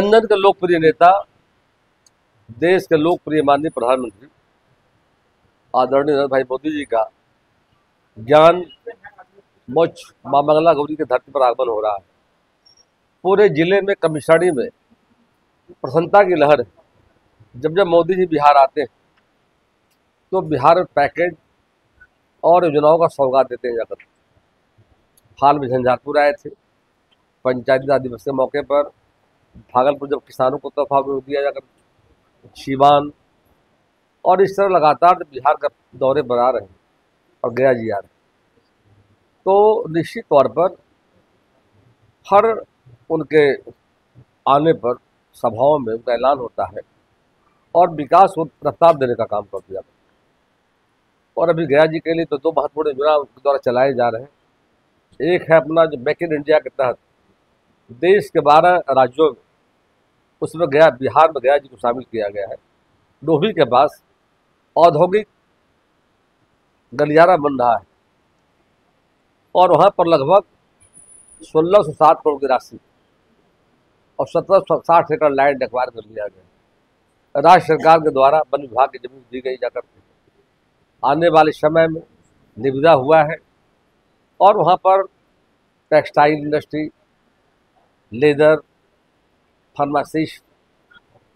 जनजन के लोकप्रिय नेता, देश के लोकप्रिय माननीय प्रधानमंत्री आदरणीय नरेंद्र भाई मोदी जी का ज्ञान मोक्ष मां मंगला गौरी की धरती पर आगमन हो रहा है। पूरे जिले में, कमिश्नरी में प्रसन्नता की लहर है। जब जब मोदी जी बिहार आते हैं तो बिहार में पैकेज और योजनाओं का सौगात देते हैं जाकर। हाल में झंझारपुर आए थे, पंचायती राज दिवस के मौके पर भागलपुर जब किसानों को तोहफा दिया जाकर, सीवान, और इस तरह लगातार बिहार का दौरे बना रहे हैं और गया जी आ रहे हैं। तो निश्चित तौर पर हर उनके आने पर सभाओं में उनका ऐलान होता है और विकास को रफ्तार देने का काम कर दिया। और अभी गया जी के लिए तो दो महत्वपूर्ण योजना उनके द्वारा चलाए जा रहे हैं। एक है अपना जो मेक इन इंडिया के तहत देश के 12 राज्यों में, उसमें गया, बिहार में गया जी को शामिल किया गया है। डोभी के पास औद्योगिक गलियारा बन रहा है और वहाँ पर लगभग 1607 करोड़ की राशि और 1760 एकड़ लैंड एक्वायर कर लिया गया। राज्य सरकार के द्वारा वन विभाग की जमीन दी गई जाकर आने वाले समय में निविदा हुआ है और वहाँ पर textile industry, leather, pharmacist,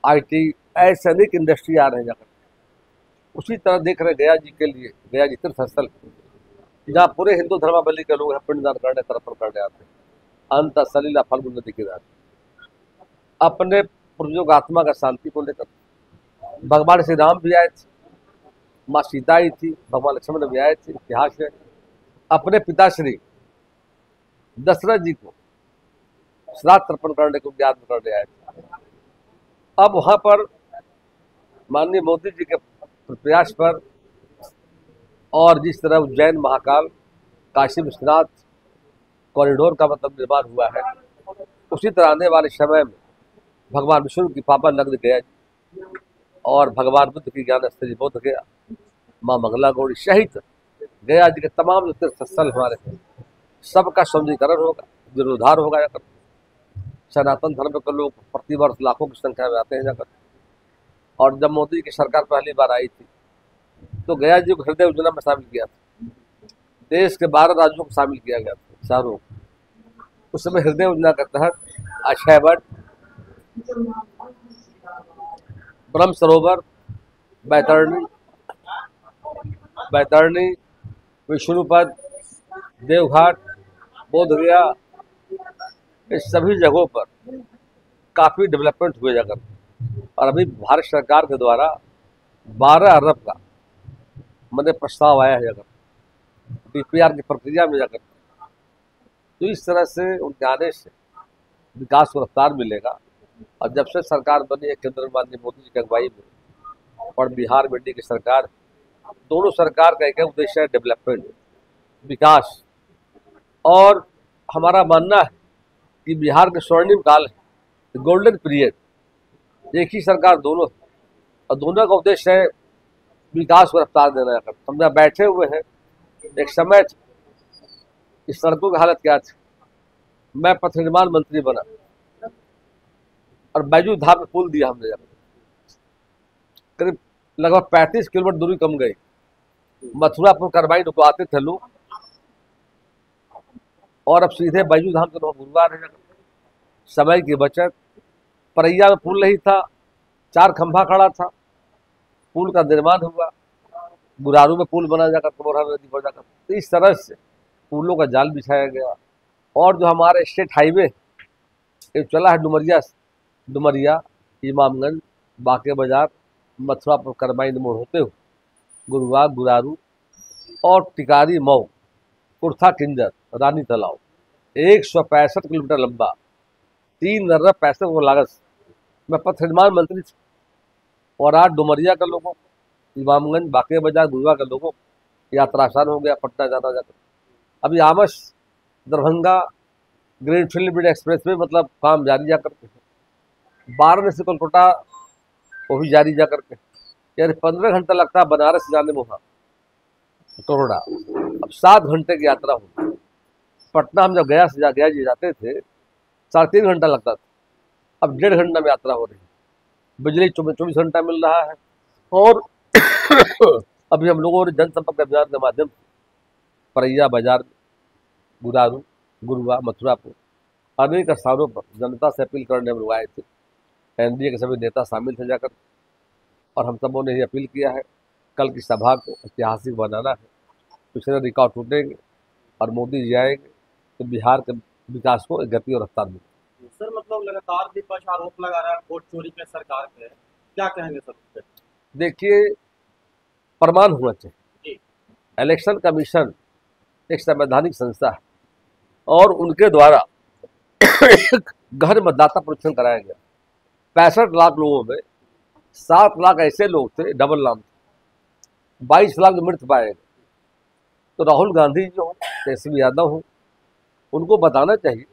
IT, ऐसे अनेक इंडस्ट्री आ रहे हैं जाकर। उसी तरह देख रहे गया जी के लिए, गया जी तीर्थ स्थल जहाँ पूरे हिंदू धर्मावलंबी के लोग पिंडदान करने, तर्पण करने आते हैं। अंत सलीला फल्गु नदी के रात अपने पूर्वजों की आत्मा का शांति को लेकर भगवान श्री राम भी आए थे, माँ सीता आई थी, भगवान लक्ष्मण भी आए थे। इतिहास है अपने पिताश्री दशरथ जी को श्राद्ध तर्पण करने को याद करने आए थे। अब वहाँ पर माननीय मोदी जी के प्रयास पर और जिस तरह उज्जैन महाकाल काशी विश्वनाथ कॉरिडोर का मतलब निर्माण हुआ है, उसी तरह आने वाले समय में भगवान विष्णु की पावन नगरी गया और भगवान बुद्ध की ज्ञान स्थली बोध गया, माँ मंगला गौरी सहित गया जी के तमाम जो तीर्थ स्थल हमारे हैं, सबका सौंदर्यीकरण होगा, जीर्णोद्धार होगा जाकर। सनातन धर्म के लोग प्रतिवर्ष लाखों की संख्या में आते हैं जाकर। और जब मोदी की सरकार पहली बार आई थी तो गया जी को हृदय योजना में शामिल किया था। देश के 12 राज्यों को शामिल किया गया था, शहरों को। उस समय हृदय योजना के तहत अक्षयवट, ब्रह्म सरोवर, बैतरणी, विष्णुपद, देवघाट, बोधगया, इस सभी जगहों पर काफ़ी डेवलपमेंट हुए जाकर। और अभी भारत सरकार के द्वारा 12 अरब का मैंने प्रस्ताव आया है जाकर, DPR की प्रक्रिया में जाकर। तो इस तरह से उनके आने से विकास को रफ्तार मिलेगा। और जब से सरकार बनी है केंद्र में माननीय मोदी जी की अगुवाई में और बिहार में की सरकार, दोनों सरकार का एक उद्देश्य है डेवलपमेंट, विकास। और हमारा मानना है कि बिहार के स्वर्णिम काल है, गोल्डन पीरियड, एक ही सरकार दोनों है और दोनों का उद्देश्य है विकास को रफ्तार देना जाकर। हम जहाँ बैठे हुए हैं, एक समय इस सड़कों की हालत क्या थी। मैं पथ निर्माण मंत्री बना और बैजू धाम में पुल दिया हमने जाकर, करीब लगभग 35 किलोमीटर दूरी कम गई। मथुरापुर करवाई को आते थे लोग और अब सीधे बैजू धाम से लोग गुरुवार है। समय की बचत। परैया में पुल नहीं था, 4 खंभा खड़ा था, पुल का निर्माण हुआ। गुरारू में पुल बना जाकर कमोरा नदी पर जाकर। तो इस तरह से पुलों का जाल बिछाया गया। और जो हमारे स्टेट हाईवे ये चला है डुमरिया, इमामगंज, बाके बाजार, मथुरापुर करमाई मोड़ होते हुए गुरुवार, गुरारू और टिकारी, मऊ, कुर्था, किंजर, रानी तालाब, 165 किलोमीटर लंबा, 3 अरब पैसे को लागत। मैं पथ निर्माण मंत्री थी और आज डुमरिया के लोगों, इमामगंज, बाके बाजार, गुरुवार के लोगों यात्रा आसान हो गया पटना जाना जाकर। अभी Amas Darbhanga greenfield bridge express में मतलब काम जारी जा करके, वाराणसी से कोलकाता वो भी जारी जा करके, यानी 15 घंटा लगता है बनारस जाने में, वहाँ कोरोना। अब 7 घंटे की यात्रा होगी। पटना हम जब गया जी जाते थे 3.5 घंटा लगता था। अब 1.5 घंटा में यात्रा हो रही है, बिजली 24 घंटा मिल रहा है। और अभी हम लोगों ने जनसंपर्क अभियान के माध्यम से परैया बाजार, गुरारू, गुरुआ, मथुरापुर अनेक स्थानों पर जनता से अपील करने हम लोग आए थे। एनडीए के सभी नेता शामिल थे जाकर, और हम सबों ने ये अपील किया है कल की सभा को ऐतिहासिक बनाना है। पिछले रिकॉर्ड टूटेंगे और मोदी जी आएंगे तो बिहार के विकास को एक गति और रफ्तार मिलेगी। सर मतलब लगातार विपक्ष आरोप लगा रहा है वोट चोरी पे सरकार पे, क्या कहेंगे सर उस पे? देखिए, प्रमाण होना चाहिए। जी। इलेक्शन कमीशन एक संवैधानिक संस्था है और उनके द्वारा गहन मतदाता परीक्षण कराया गया। 65 लाख लोगों में 7 लाख ऐसे लोग थे डबल नाम, 22 लाख जो मृत पाए गए। तो राहुल गांधी जो हो, तेजस्वी यादव हो, उनको बताना चाहिए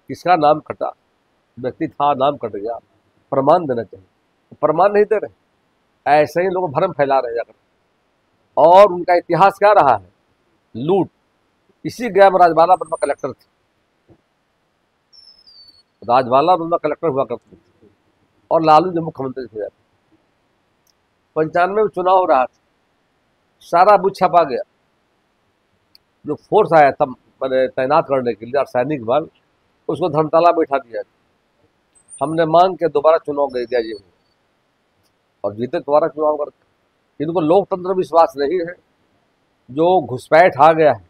किसका नाम कटा, व्यक्ति था, नाम कट गया, प्रमाण देना चाहिए। प्रमाण नहीं दे रहे, ऐसे ही लोग भ्रम फैला रहे जाकर। और उनका इतिहास क्या रहा है? लूट। इसी गया में राजबाला वर्मा कलेक्टर थे, राजबाला वर्मा कलेक्टर हुआ करते थे और लालू जी मुख्यमंत्री थे। 95 में चुनाव हो रहा था, सारा बुथ छपा गया। जो फोर्स आया था मैंने तैनात करने के लिए, सैनिक बल, उसको धर्मशाला बैठा दिया। हमने मांग के दोबारा चुनाव दे दिया ये और जीते दोबारा चुनाव करके। इनको लोकतंत्र विश्वास नहीं है। जो घुसपैठ आ गया है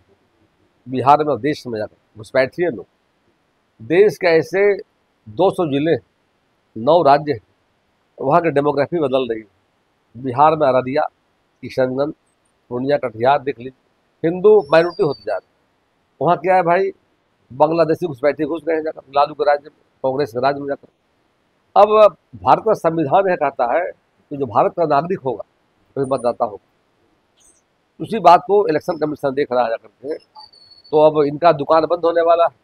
बिहार में, देश में जाकर घुसपैठी है लोग। देश के ऐसे 200 जिले, 9 राज्य हैं, वहाँ की डेमोग्राफी बदल रही है। बिहार में अररिया, किशनगंज, पूर्णिया, कटिहार देख लीजिए, हिंदू माइनॉरिटी होती जा रही है। वहाँ क्या है भाई, बांग्लादेशी घुसपैठी घुस गए हैं जाकर लालू के राज्य में, कांग्रेस के राज्य में जाकर। अब भारत का संविधान यह कहता है कि जो भारत का नागरिक होगा वही मतदाता होगा। उसी बात को इलेक्शन कमीशन देख रहा है जाकर के। तो अब इनका दुकान बंद होने वाला है।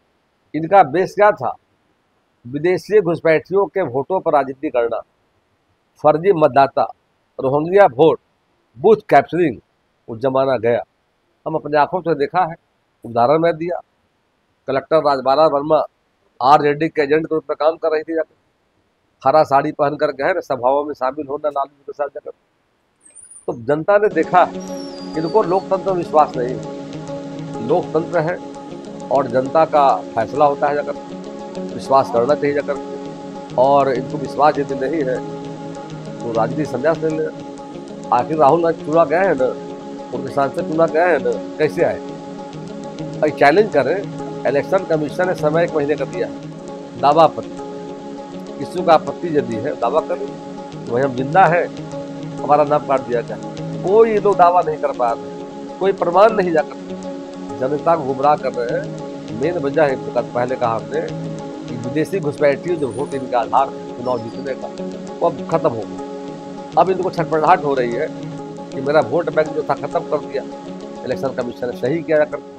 इनका बेस क्या था? विदेशी घुसपैठियों के वोटों पर राजनीति करना, फर्जी मतदाता, रोहिंग्या वोट, बूथ कैप्चरिंग, वो जमाना गया। हम अपने आंखों से देखा है, उदाहरण मैं दिया। कलेक्टर राजबाला वर्मा आरजेडी के एजेंट के रूप में काम कर रही थी जाकर। हरा साड़ी पहन कर गए सभाओं में शामिल होना लालू के साथ जाकर। तो जनता ने देखा इनको लोकतंत्र में विश्वास नहीं है। लोकतंत्र है और जनता का फैसला होता है जाकर, विश्वास करना चाहिए जाकर। और इनको विश्वास यदि नहीं है तो राजनीतिक संन्यास ले ले। आखिर राहुल गांधी चुना गए हैं ना, उनके सांसद चुना गए हैं ना, कैसे आए? भाई चैलेंज करें। इलेक्शन कमीशन ने समय 1 महीने का दिया है दावा आपत्ति। किसी का आपत्ति यदि है दावा करें, वही हम जिंदा है, हमारा नाम काट दिया जाए। कोई लोग दावा नहीं कर पा रहे, कोई प्रमाण नहीं जाकर जनता को गुमराह कर रहे हैं। मेन वजह है, पहले कहा हमने कि विदेशी घुसपैठी जो वोट इनका आधार चुनाव जीतने का, वो अब खत्म हो गया। अब इनको छटपटाहट हो रही है कि मेरा वोट बैंक जो था खत्म कर दिया इलेक्शन कमीशन ने। सही किया जाकर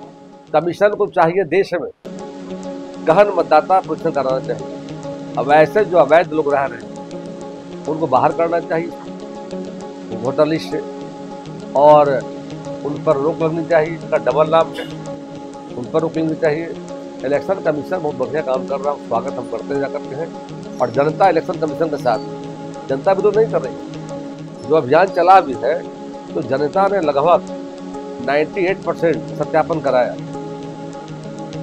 कमीशन को चाहिए देश में गहन मतदाता परीक्षण कराना चाहिए। अब ऐसे जो अवैध लोग रह रहे हैं उनको बाहर करना चाहिए वोटर लिस्ट से, और उन पर रोक लगनी चाहिए। इसका डबल नाम है, उन पर रोक लगनी चाहिए। इलेक्शन कमीशन बहुत बढ़िया काम कर रहा है, स्वागत हम करते जा करते हैं। और जनता इलेक्शन कमीशन के साथ, जनता विरोध नहीं कर रही। जो अभियान चला भी है तो जनता ने लगभग 98% सत्यापन कराया।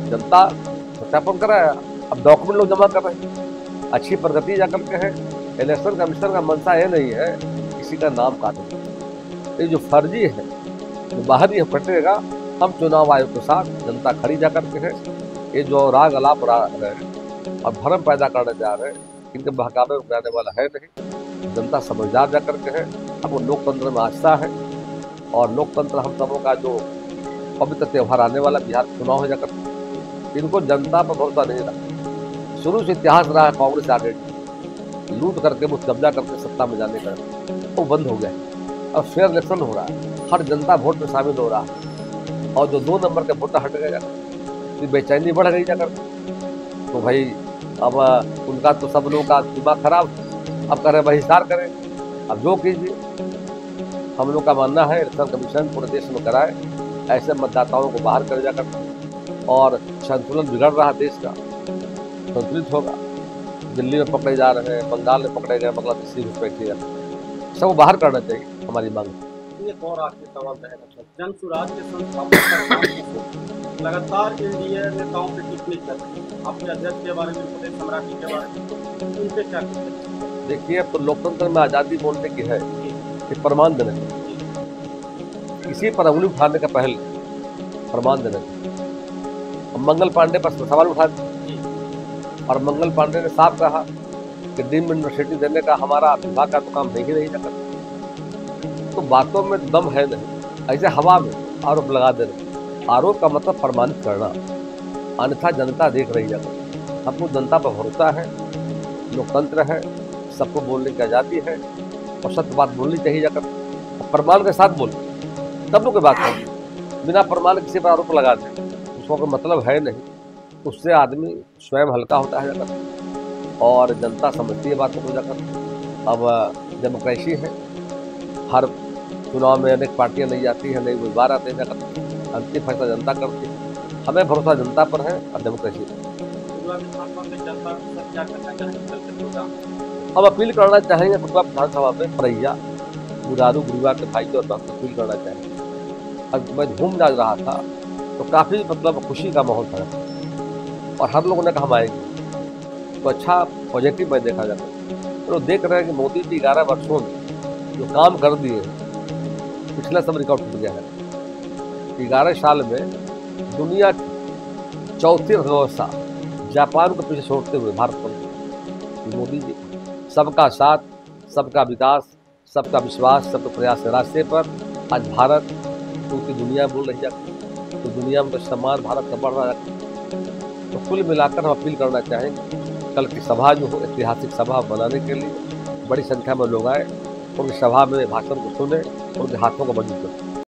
जनता सत्यापन कराया, अब डॉक्यूमेंट लोग जमा कर रहे हैं, अच्छी प्रगति जाकर के है। इलेक्शन कमीशन का मंशा ये नहीं है किसी का नाम काटना। ये जो फर्जी है जो बाहर ही फटेगा। हम चुनाव आयोग के साथ जनता खड़ी जा करके है। ये जो राग अलाप रहे हैं और भ्रम पैदा करने जा रहे हैं, इनके बहकावे में आने वाला है नहीं। जनता समझदार जा करके है। अब लोकतंत्र में आस्था है और लोकतंत्र हम सबों का जो पवित्र त्यौहार आने वाला बिहार चुनाव हो जाकर, इनको जनता पर भरोसा नहीं रहा। शुरू से इतिहास रहा है कांग्रेस आगे लूट करके वो कब्जा करके सत्ता में जाने का, वो बंद हो गया। अब फेयर इलेक्शन हो रहा है, हर जनता वोट में शामिल हो रहा है। और जो 2 नंबर के वोटर हट गए जाकर, बेचैनी बढ़ गई जाकर। तो भाई अब उनका तो सब लोगों का दिमाग खराब, अब करें बहिष्कार करें, अब जो कीजिए। हम लोग का मानना है इलेक्शन कमीशन पूरे देश में कराए, ऐसे मतदाताओं को बाहर करे जाकर। और संतुलन बिगड़ रहा देश का, संतुलित होगा। दिल्ली में पकड़े जा रहे हैं, बंगाल में पकड़े गए, बांग्लादेशी घुसपैठी है, सबको बाहर करना चाहिए, हमारी मांग है। एक और आखिरी सवाल रहेगा सर, जन सुराज के संस्थापक प्रशांत किशोर लगातार एनडीए नेताओं पे टिप्पणी कर रहे हैं, अपने अध्यक्ष के बारे में, प्रदेश सम्राटी के बारे में, उन पे क्या कहते हैं? देखिए, अब तो लोकतंत्र में आज़ादी बोलने की है कि प्रमाण देने का, किसी पर उंगली उठाने का पहले प्रमाण देने का। अब मंगल पांडे पर सवाल उठा दिया और मंगल पांडे ने साफ कहा कि डीम्ड यूनिवर्सिटी देने का हमारा विभाग का तो काम नहीं ही नहीं करता। तो बातों में दम है नहीं, ऐसे हवा में आरोप लगा देना। आरोप का मतलब प्रमाणित करना, अन्यथा जनता देख रही है। हमको जनता पर भरोसा है, लोकतंत्र है, सबको बोलने की आज़ादी है और सत्य बात बोलनी चाहिए जाकर, प्रमाण के साथ बोले तब लोग बात करेंगे। बिना प्रमाण किसी पर आरोप लगा दें उसको कोई मतलब है नहीं, उससे आदमी स्वयं हल्का होता है जाकर और जनता समझती है बात को जाकर। अब डेमोक्रेसी है, हर चुनाव में अनेक पार्टियां नहीं जाती हैं, नहीं उम्मीदवार आते हैं जाकर, अंतिम फैसला जनता करती है। हमें भरोसा जनता पर है और डेमोक्रेसी पर। हम अपील करना चाहेंगे गुरुआ विधानसभा में परैया बुरारू गुरुआ के भाई और बहन अपील करना चाहेंगे। अब मैं घूम जा रहा था तो काफ़ी मतलब खुशी का माहौल था और हर लोगों ने कहा हम आएंगे, तो अच्छा पॉजिटिव मैं देखा जाता है। तो देख रहे हैं कि मोदी जी 11 वर्षों में जो काम कर दिए, पिछला सब रिकॉर्ड टूट गया है। 11 साल में दुनिया की चौथी अर्थव्यवस्था जापान को पीछे छोड़ते हुए भारत पर मोदी जी सबका साथ, सबका विकास, सबका विश्वास, सबका प्रयास के रास्ते पर आज भारत पूरी दुनिया बोल रही है, तो दुनिया में तो सम्मान भारत का बढ़ रहा है। तो कुल मिलाकर हम अपील करना चाहेंगे कल की सभा जो हो ऐतिहासिक सभा बनाने के लिए बड़ी संख्या में लोग आए, उनकी सभा में भाषण को सुने, उनके हाथों को मजबूत करें।